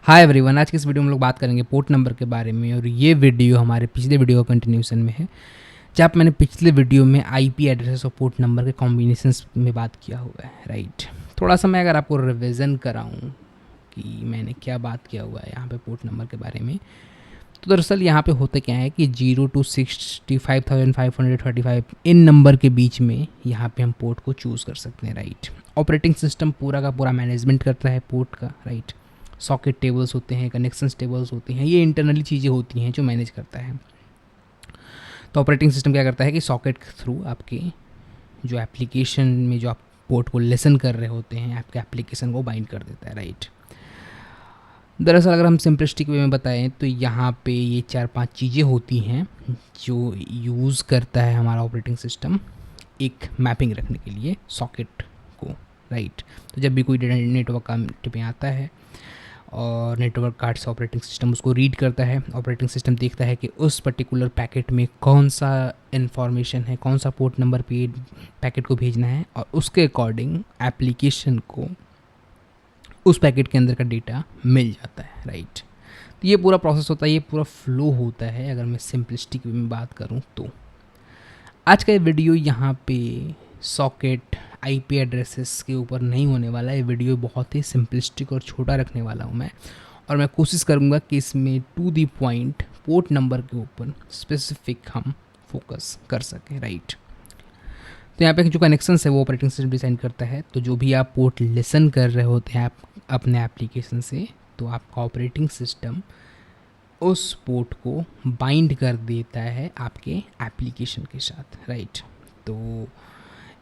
Hi everyone, आज की इस वीडियो में हम लोग बात करेंगे पोर्ट नंबर के बारे में। और ये वीडियो हमारे पिछले वीडियो का कंटिन्यूशन में है, जहाँ पे मैंने पिछले वीडियो में आईपी एड्रेसेस और पोर्ट नंबर के कॉम्बिनेशंस में बात किया हुआ है, राइट। थोड़ा सा मैं अगर आपको रिविज़न कराऊँ कि मैंने क्या बात किया हुआ है यहाँ पे पोर्ट नंबर के बारे में, तो दरअसल यहाँ पे होता क्या है कि 0 to 65,535 इन नंबर के बीच में यहाँ पे हम पोर्ट को चूज़ कर सकते हैं, राइट। ऑपरेटिंग सिस्टम पूरा का पूरा मैनेजमेंट करता है पोर्ट का, राइट। सॉकेट टेबल्स होते हैं, कनेक्शंस टेबल्स होती हैं, ये इंटरनली चीज़ें होती हैं जो मैनेज करता है। तो ऑपरेटिंग सिस्टम क्या करता है कि सॉकेट के थ्रू आपके जो एप्लीकेशन में जो आप पोर्ट को लिसन कर रहे होते हैं, आपके एप्लीकेशन को बाइंड कर देता है, राइट। दरअसल अगर हम सिंपलिस्टिक वे में बताएं तो यहाँ पे ये 4-5 चीज़ें होती हैं जो यूज़ करता है हमारा ऑपरेटिंग सिस्टम एक मैपिंग रखने के लिए सॉकेट को, राइट। तो जब भी कोई डेटा नेटवर्क कार्ड पे आता है और नेटवर्क कार्ड से ऑपरेटिंग सिस्टम उसको रीड करता है, ऑपरेटिंग सिस्टम देखता है कि उस पर्टिकुलर पैकेट में कौन सा इन्फॉर्मेशन है, कौन सा पोर्ट नंबर पे पैकेट को भेजना है, और उसके अकॉर्डिंग एप्लीकेशन को उस पैकेट के अंदर का डेटा मिल जाता है, राइट। तो ये पूरा प्रोसेस होता है, ये पूरा फ्लो होता है अगर मैं सिंपलिस्टिक वे में बात करूँ तो। आज का ये वीडियो यहाँ पे सॉकेट आईपी एड्रेसेस के ऊपर नहीं होने वाला है। ये वीडियो बहुत ही सिंपलिस्टिक और छोटा रखने वाला हूँ मैं, और मैं कोशिश करूँगा कि इसमें to the point port number के ऊपर स्पेसिफिक हम फोकस कर सकें, राइट। तो यहाँ पे जो कनेक्शंस है वो ऑपरेटिंग सिस्टम डिज़ाइन करता है। तो जो भी आप पोर्ट लिसन कर रहे होते हैं आप अपने एप्लीकेशन से, तो आपका ऑपरेटिंग सिस्टम उस पोर्ट को बाइंड कर देता है आपके एप्लीकेशन के साथ, राइट। तो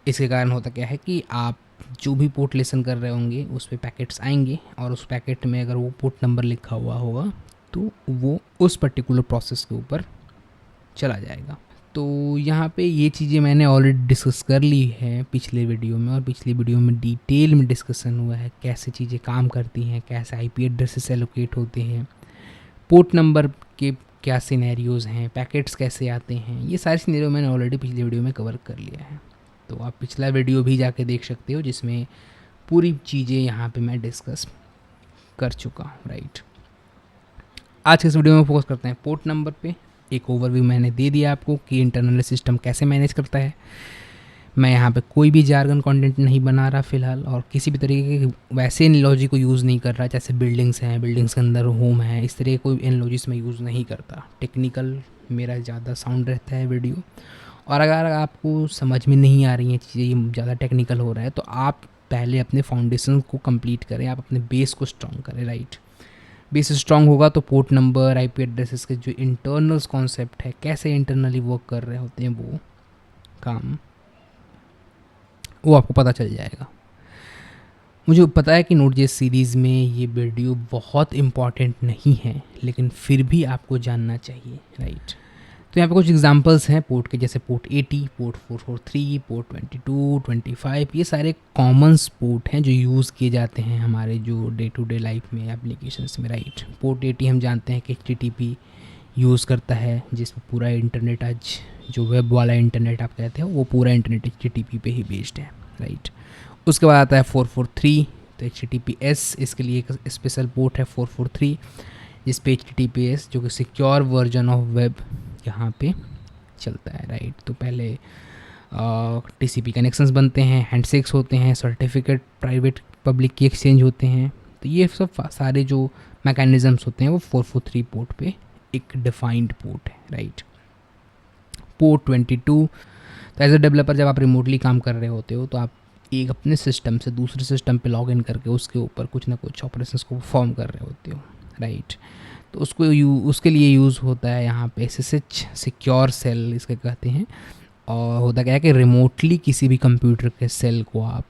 इसके कारण होता क्या है कि आप जो भी पोर्ट लिसन कर रहे होंगे उस पर पैकेट्स आएंगे, और उस पैकेट में अगर वो पोर्ट नंबर लिखा हुआ होगा तो वो उस पर्टिकुलर प्रोसेस के ऊपर चला जाएगा। तो यहाँ पे ये चीज़ें मैंने ऑलरेडी डिस्कस कर ली है पिछले वीडियो में, और पिछली वीडियो में डिटेल में डिस्कशन हुआ है कैसे चीज़ें काम करती हैं, कैसे आईपी एड्रेसेस एलोकेट होते हैं, पोर्ट नंबर के क्या सिनेरियोज़ हैं, पैकेट्स कैसे आते हैं। ये सारे सिनेरियो मैंने ऑलरेडी पिछले वीडियो में कवर कर लिया है। तो आप पिछला वीडियो भी जाके देख सकते हो जिसमें पूरी चीज़ें यहाँ पे मैं डिस्कस कर चुका हूँ, राइट। आज के इस वीडियो में फोकस करते हैं पोर्ट नंबर पे। एक ओवरव्यू मैंने दे दिया आपको कि इंटरनल सिस्टम कैसे मैनेज करता है। मैं यहाँ पे कोई भी जार्गन कंटेंट नहीं बना रहा फ़िलहाल, और किसी भी तरीके के वैसे एनालॉजी को यूज़ नहीं कर रहा, जैसे बिल्डिंग्स हैं, बिल्डिंग्स के अंदर होम है, इस तरह कोई एनालॉजीज मैं यूज़ नहीं करता। टेक्निकल मेरा ज़्यादा साउंड रहता है वीडियो, और अगर आपको समझ में नहीं आ रही हैं चीज़ें, ये ज़्यादा टेक्निकल हो रहा है, तो आप पहले अपने फाउंडेशन को कंप्लीट करें, आप अपने बेस को स्ट्रॉन्ग करें, राइट। बेस स्ट्रॉन्ग होगा तो पोर्ट नंबर, आईपी एड्रेसेस के जो इंटरनल्स कॉन्सेप्ट है, कैसे इंटरनली वर्क कर रहे होते हैं वो काम, वो आपको पता चल जाएगा। मुझे पता है कि नोट.जेएस सीरीज़ में ये वीडियो बहुत इम्पॉर्टेंट नहीं है, लेकिन फिर भी आपको जानना चाहिए, राइट। तो यहाँ पे कुछ एग्जांपल्स हैं पोर्ट के, जैसे पोर्ट 80, पोर्ट 443, पोर्ट 22, 25, ये सारे कॉमन्स पोर्ट हैं जो यूज़ किए जाते हैं हमारे जो डे टू डे लाइफ में एप्लीकेशंस में, राइट। पोर्ट 80 हम जानते हैं कि HTTP यूज़ करता है, जिसमें पूरा इंटरनेट आज जो वेब वाला इंटरनेट आप कहते हैं वो पूरा इंटरनेट HTTP पे ही बेस्ड है, राइट। उसके बाद आता है 443, तो HTTPS, इसके लिए एक स्पेशल पोर्ट है 443 जिस पे HTTPS जो कि सिक्योर वर्जन ऑफ वेब यहाँ पे चलता है, राइट। तो पहले TCP कनेक्शंस बनते हैं, हैंडशेक्स होते हैं, सर्टिफिकेट प्राइवेट पब्लिक की एक्सचेंज होते हैं। तो ये सब सारे जो मैकेनिज़म्स होते हैं वो 443 पोर्ट पे एक डिफाइंड पोर्ट है, राइट। पोर्ट 22, तो एज ए डेवलपर जब आप रिमोटली काम कर रहे होते हो तो आप एक अपने सिस्टम से दूसरे सिस्टम पे लॉग इन करके उसके ऊपर कुछ ना कुछ ऑपरेशंस को परफॉर्म कर रहे होते हो, राइट। तो उसके लिए यूज़ होता है यहाँ पे SSH सिक्योर सेल इसके कहते हैं। और होता क्या है कि रिमोटली किसी भी कंप्यूटर के सेल को आप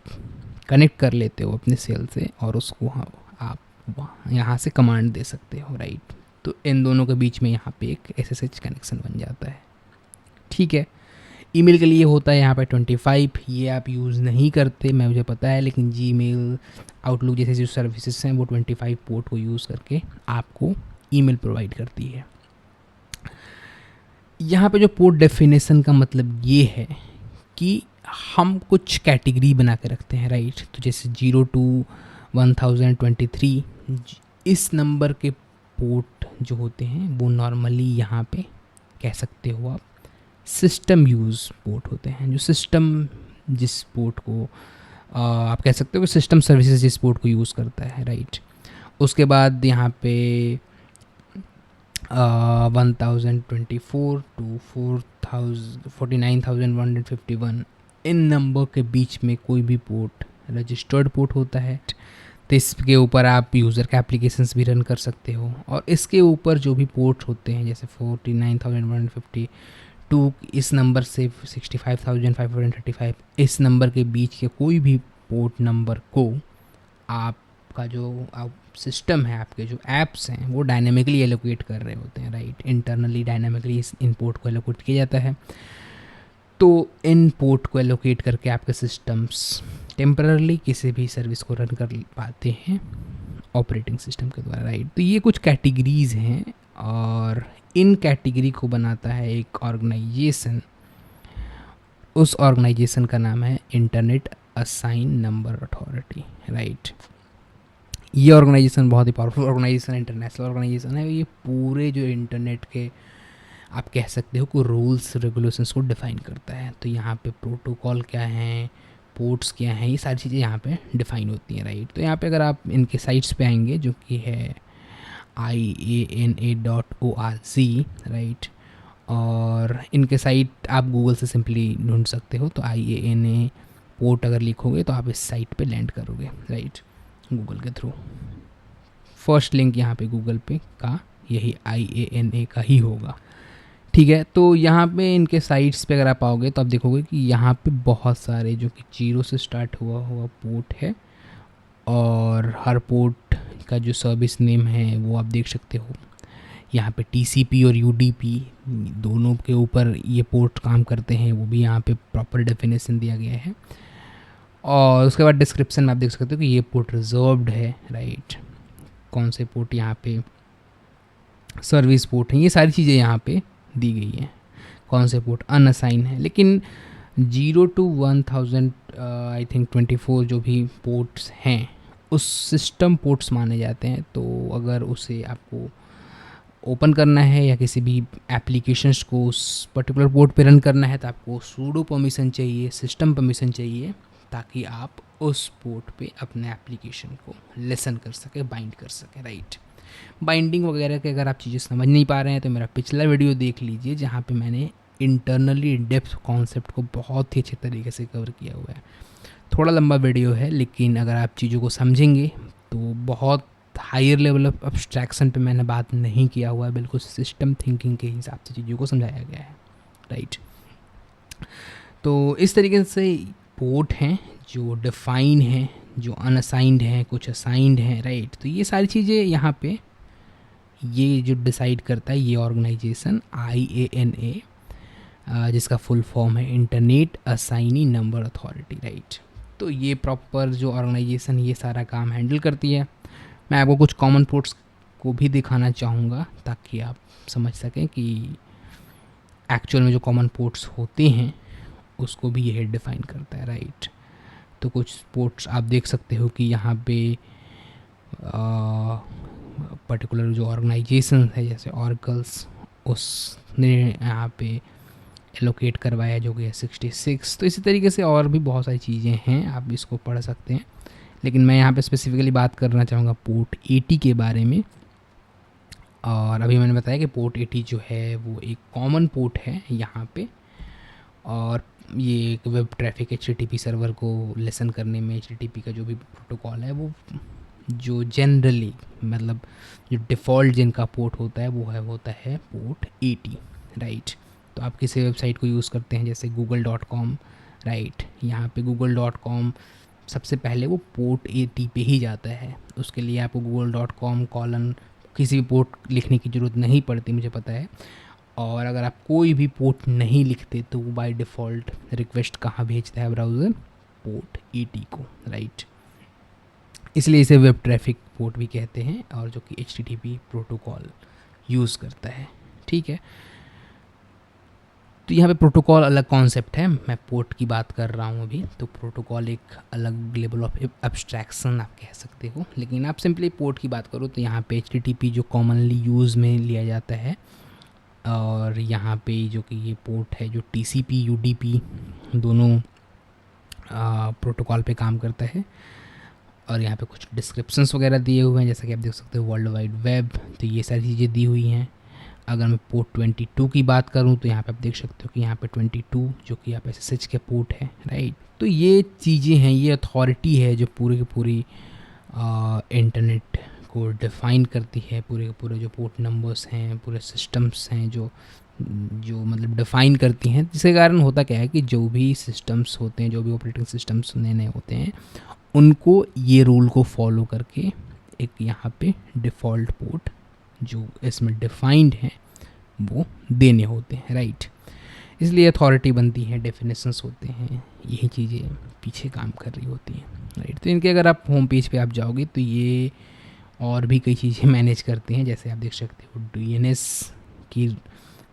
कनेक्ट कर लेते हो अपने सेल से, और उसको आप यहाँ से कमांड दे सकते हो, राइट। तो इन दोनों के बीच में यहाँ पे एक SSH कनेक्शन बन जाता है, ठीक है। ईमेल के लिए होता है यहाँ पे 25, ये आप यूज़ नहीं करते मुझे पता है, लेकिन Gmail, आउटलुक जैसे जो सर्विसेज हैं वो 25 पोर्ट को यूज़ करके आपको ईमेल प्रोवाइड करती है। यहाँ पे जो पोर्ट डेफिनेशन का मतलब ये है कि हम कुछ कैटेगरी बना के रखते हैं, राइट। तो जैसे 0 to 1023 इस नंबर के पोर्ट जो होते हैं वो नॉर्मली यहाँ पे कह सकते हो आप सिस्टम यूज़ पोर्ट होते हैं, जो सिस्टम जिस पोर्ट को आप कह सकते हो कि सिस्टम सर्विसेज जिस पोर्ट को यूज़ करता है, राइट। उसके बाद यहाँ पे 1024 टू 49,151 इन नंबर के बीच में कोई भी पोर्ट रजिस्टर्ड पोर्ट होता है। तो इसके ऊपर आप यूज़र के एप्लीकेशंस भी रन कर सकते हो, और इसके ऊपर जो भी पोर्ट होते हैं जैसे 49,152 इस नंबर से 65,535 इस नंबर के बीच के कोई भी पोर्ट नंबर को आपका जो आप सिस्टम है, आपके जो ऐप्स हैं वो डायनेमिकली एलोकेट कर रहे होते हैं, राइट। इंटरनली डायनेमिकली इस इन पोर्ट को एलोकेट किया जाता है। तो इन पोर्ट को एलोकेट करके आपके सिस्टम्स टेम्पररली किसी भी सर्विस को रन कर पाते हैं ऑपरेटिंग सिस्टम के द्वारा, राइट। तो ये कुछ कैटेगरीज हैं, और इन कैटेगरी को बनाता है एक ऑर्गेनाइजेशन। उस ऑर्गेनाइजेशन का नाम है internet assign number authority, right. ये ऑर्गेनाइजेशन बहुत ही पावरफुल ऑर्गेनाइजेशन, इंटरनेशनल ऑर्गेनाइजेशन है। ये पूरे जो इंटरनेट के आप कह सकते हो कि रूल्स रेगुलेशंस को डिफ़ाइन करता है। तो यहाँ पे प्रोटोकॉल क्या हैं, पोर्ट्स क्या हैं, ये सारी चीज़ें यहाँ पे डिफ़ाइन होती हैं, राइट। तो यहाँ पे अगर आप इनके साइट्स पे आएंगे जो कि है IANA.org, राइट, और इनके साइट आप गूगल से सिंपली ढूंढ सकते हो। तो IANA पोर्ट अगर लिखोगे तो आप इस साइट पे लैंड करोगे, राइट, गूगल के थ्रू। फर्स्ट लिंक यहाँ पे गूगल पे का यही IANA का ही होगा, ठीक है। तो यहाँ पे इनके साइट्स पे अगर आप आओगे तो आप देखोगे कि यहाँ पे बहुत सारे जो कि 0 से स्टार्ट हुआ पोर्ट है, और हर पोर्ट का जो सर्विस नेम है वो आप देख सकते हो। यहाँ पे TCP और UDP दोनों के ऊपर ये पोर्ट काम करते हैं, वो भी यहाँ पे प्रॉपर डेफिनेशन दिया गया है। और उसके बाद डिस्क्रिप्शन में आप देख सकते हो कि ये पोर्ट रिजर्व्ड है, राइट, कौन से पोर्ट यहाँ पे सर्विस पोर्ट हैं, ये सारी चीज़ें यहाँ पे दी गई हैं, कौन से पोर्ट अनअसाइन है। लेकिन 0 to 1000 आई थिंक 24 जो भी पोर्ट्स हैं उस सिस्टम पोर्ट्स माने जाते हैं। तो अगर उसे आपको ओपन करना है या किसी भी एप्लीकेशंस को उस पर्टिकुलर पोर्ट पे रन करना है तो आपको सूडो परमिशन चाहिए, सिस्टम परमिशन चाहिए, ताकि आप उस पोर्ट पे अपने एप्लीकेशन को लिसन कर सके, बाइंड कर सके, राइट। बाइंडिंग वगैरह के अगर आप चीज़ें समझ नहीं पा रहे हैं तो मेरा पिछला वीडियो देख लीजिए, जहाँ पे मैंने इंटरनली डेप्थ कॉन्सेप्ट को बहुत ही अच्छे तरीके से कवर किया हुआ है। थोड़ा लंबा वीडियो है, लेकिन अगर आप चीज़ों को समझेंगे तो बहुत हायर लेवल ऑफ अब्स्ट्रैक्शन पे मैंने बात नहीं किया हुआ है, बिल्कुल सिस्टम थिंकिंग के हिसाब से चीज़ों को समझाया गया है, राइट। तो इस तरीके से पोर्ट हैं जो डिफाइन हैं, जो अनअसाइंड हैं, कुछ असाइंड हैं, राइट। तो ये सारी चीज़ें यहाँ पे ये जो डिसाइड करता है ये ऑर्गेनाइजेशन IANA, जिसका फुल फॉर्म है internet assignee number authority, right. तो ये प्रॉपर जो ऑर्गेनाइजेशन ये सारा काम हैंडल करती है। मैं आपको कुछ कॉमन पोर्ट्स को भी दिखाना चाहूँगा ताकि आप समझ सकें कि एक्चुअल में जो कॉमन पोर्ट्स होते हैं उसको भी यह डिफ़ाइन करता है, राइट। तो कुछ पोर्ट्स आप देख सकते हो कि यहाँ पे पर्टिकुलर जो ऑर्गेनाइजेशन है जैसे ऑर्कल्स, उसने यहाँ पे एलोकेट करवाया जो कि है 66। तो इसी तरीके से और भी बहुत सारी चीज़ें हैं, आप इसको पढ़ सकते हैं, लेकिन मैं यहाँ पे स्पेसिफिकली बात करना चाहूँगा पोर्ट 80 के बारे में। और अभी मैंने बताया कि पोर्ट 80 जो है वो एक कॉमन पोर्ट है यहाँ पे, और ये एक वेब ट्रैफिक HTTP सर्वर को लिसन करने में HTTP का जो भी प्रोटोकॉल है वो जो जनरली मतलब जो डिफ़ॉल्ट जिनका पोर्ट होता है वो होता है पोर्ट 80, राइट। तो आप किसी वेबसाइट को यूज़ करते हैं जैसे google.com, राइट। यहाँ पे google.com सबसे पहले वो पोर्ट 80 पे ही जाता है। उसके लिए आपको google.com : किसी भी पोर्ट लिखने की ज़रूरत नहीं पड़ती, मुझे पता है। और अगर आप कोई भी पोर्ट नहीं लिखते तो वो बाय डिफ़ॉल्ट रिक्वेस्ट कहाँ भेजता है ब्राउज़र, पोर्ट 80 को, राइट। इसलिए इसे वेब ट्रैफिक पोर्ट भी कहते हैं, और जो कि HTTP प्रोटोकॉल यूज़ करता है, ठीक है। तो यहाँ पे प्रोटोकॉल अलग कॉन्सेप्ट है, मैं पोर्ट की बात कर रहा हूँ अभी। तो प्रोटोकॉल एक अलग लेवल ऑफ एब्स्ट्रैक्शन आप कह सकते हो, लेकिन आप सिंपली पोर्ट की बात करो तो यहाँ पे HTTP जो कॉमनली यूज़ में लिया जाता है, और यहाँ पे जो कि ये पोर्ट है जो TCP UDP दोनों प्रोटोकॉल पे काम करता है। और यहाँ पे कुछ डिस्क्रिप्शंस वगैरह दिए हुए हैं, जैसा कि आप देख सकते हो वर्ल्ड वाइड वेब, तो ये सारी चीज़ें दी हुई हैं। अगर मैं पोर्ट 22 की बात करूँ तो यहाँ पे आप देख सकते हो कि यहाँ पे 22 जो कि आप SSH के पोर्ट है, राइट। तो ये चीज़ें हैं, ये अथॉरिटी है जो पूरी की पूरी इंटरनेट को डिफ़ाइन करती है। पूरे के पूरे जो पोर्ट नंबर्स हैं, पूरे सिस्टम्स हैं जो मतलब डिफ़ाइन करती हैं। जिसके कारण होता क्या है कि जो भी सिस्टम्स होते हैं, जो भी ऑपरेटिंग सिस्टम्स नए नए होते हैं, उनको ये रूल को फॉलो करके एक यहाँ पे डिफ़ॉल्ट पोर्ट जो इसमें डिफाइंड हैं वो देने होते हैं, राइट। इसलिए अथॉरिटी बनती है, डेफिनेशंस होते हैं, यही चीज़ें पीछे काम कर रही होती हैं, राइट। तो इनके अगर आप होम पेज पे आप जाओगे तो ये और भी कई चीज़ें मैनेज करते हैं। जैसे आप देख सकते हो DNS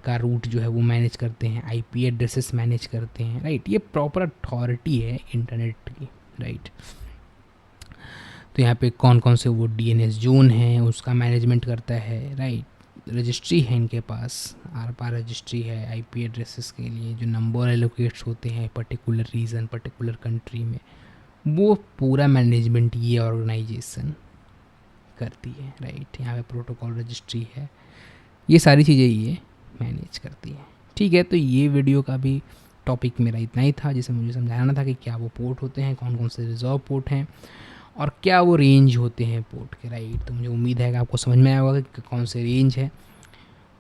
का रूट जो है वो मैनेज करते हैं, IP एड्रेसेस मैनेज करते हैं, राइट। ये प्रॉपर अथॉरिटी है इंटरनेट की, राइट। तो यहाँ पे कौन कौन से वो DNS जोन हैं उसका मैनेजमेंट करता है, राइट। रजिस्ट्री है इनके पास, आर रजिस्ट्री है IP एड्रेसेस के लिए, जो नंबर एलोकेट्स होते हैं पर्टिकुलर रीजन पर्टिकुलर कंट्री में, वो पूरा मैनेजमेंट ये ऑर्गेनाइजेशन करती है, राइट। यहाँ पे प्रोटोकॉल रजिस्ट्री है, ये सारी चीज़ें ये मैनेज करती है, ठीक है। तो ये वीडियो का भी टॉपिक मेरा इतना ही था, जिसे मुझे समझाना था कि क्या वो पोर्ट होते हैं, कौन कौन से रिजर्व पोर्ट हैं, और क्या वो रेंज होते हैं पोर्ट के, राइट। तो मुझे उम्मीद है कि आपको समझ में आया होगा कि कौन से रेंज है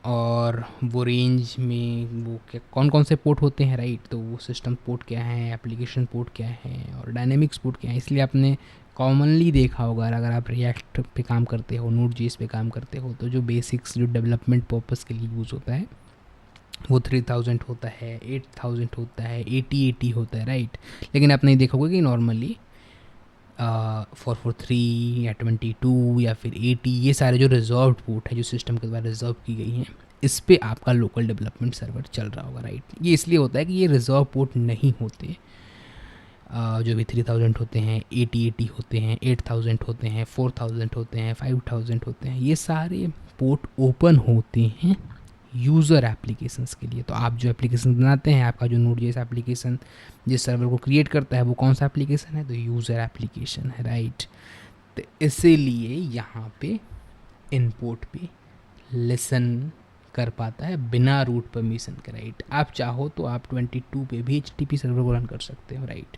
और वो रेंज में वो क्या कौन कौन से पोर्ट होते हैं, राइट। तो वो सिस्टम पोर्ट क्या है, एप्लीकेशन पोर्ट क्या है, और डायनेमिक्स पोर्ट क्या है। इसलिए आपने कॉमनली देखा होगा, अगर आप रिएक्ट पे काम करते हो, Node.js पे काम करते हो, तो जो बेसिक्स जो डेवलपमेंट पर्पज़ के लिए यूज़ होता है वो 3000 होता है, 8000 होता है, 8080 होता है, राइट। लेकिन आप नहीं देखोगे कि नॉर्मली 443 या 22 या फिर 80, ये सारे जो रिजर्व पोर्ट है जो सिस्टम के द्वारा रिजर्व की गई हैं, इस पे आपका लोकल डेवलपमेंट सर्वर चल रहा होगा, राइट। ये इसलिए होता है कि ये रिजर्व पोर्ट नहीं होते। जो भी 3000 होते हैं, 8080 होते हैं, 8000 होते हैं, 4000 होते हैं, 5000 होते हैं, ये सारे पोर्ट ओपन होते हैं यूज़र एप्लीकेशंस के लिए। तो आप जो एप्लीकेशन बनाते हैं, आपका जो Node.js एप्लीकेशन जिस सर्वर को क्रिएट करता है वो कौन सा एप्लीकेशन है, तो यूज़र एप्लीकेशन है, राइट। तो इसीलिए यहाँ पे इनपुट पे लिसन कर पाता है बिना रूट परमिशन के, राइट। आप चाहो तो आप 22 पे भी HTTP सर्वर को रन कर सकते हो, राइट।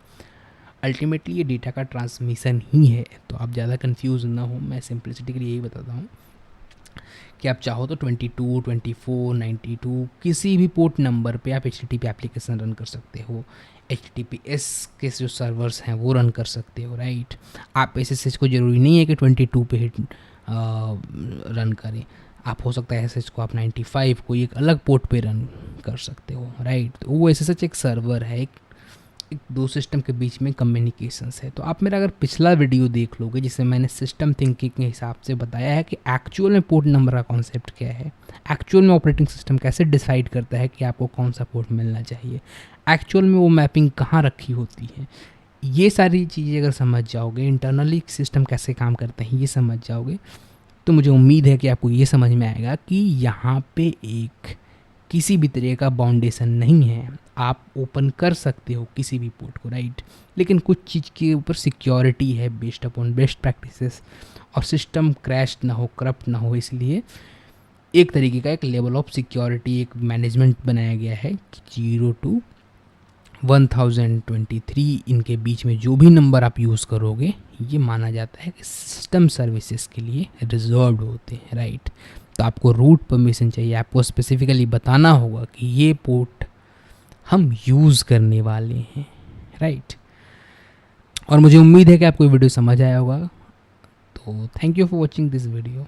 अल्टीमेटली ये डेटा का ट्रांसमिशन ही है, तो आप ज़्यादा कंफ्यूज ना हो, मैं सिंपलिसिटी के लिए यही बताता हूँ कि आप चाहो तो 22, 24, 92 किसी भी पोर्ट नंबर पे आप HTTP एप्लीकेशन रन कर सकते हो। HTTPS के जो सर्वर्स हैं वो रन कर सकते हो, राइट। आप SSH को ज़रूरी नहीं है कि 22 पे ही रन करें, आप हो सकता है SSH को आप 95 को एक अलग पोर्ट पे रन कर सकते हो, राइट। तो वो SSH एक सर्वर है, एक दो सिस्टम के बीच में कम्युनिकेशंस है। तो आप मेरा अगर पिछला वीडियो देख लोगे जिसमें मैंने सिस्टम थिंकिंग के हिसाब से बताया है कि एक्चुअल में पोर्ट नंबर का कॉन्सेप्ट क्या है, एक्चुअल में ऑपरेटिंग सिस्टम कैसे डिसाइड करता है कि आपको कौन सा पोर्ट मिलना चाहिए, एक्चुअल में वो मैपिंग कहाँ रखी होती है, ये सारी चीज़ें अगर समझ जाओगे, इंटरनली सिस्टम कैसे काम करते हैं ये समझ जाओगे, तो मुझे उम्मीद है कि आपको ये समझ में आएगा कि यहाँ पे एक किसी भी तरह का बाउंडेशन नहीं है, आप ओपन कर सकते हो किसी भी पोर्ट को, राइट। लेकिन कुछ चीज़ के ऊपर सिक्योरिटी है बेस्ड अपॉन बेस्ट प्रैक्टिसेस, और सिस्टम क्रैश ना हो, करप्ट ना हो, इसलिए एक तरीके का एक लेवल ऑफ सिक्योरिटी, एक मैनेजमेंट बनाया गया है। 0 to 1023 इनके बीच में जो भी नंबर आप यूज़ करोगे ये माना जाता है कि सिस्टम सर्विसेज के लिए रिजर्व्ड होते हैं, राइट। तो आपको रूट परमिशन चाहिए, आपको स्पेसिफिकली बताना होगा कि ये पोर्ट हम यूज़ करने वाले हैं, राइट। और मुझे उम्मीद है कि आपको ये वीडियो समझ आया होगा। तो thank you for watching this video.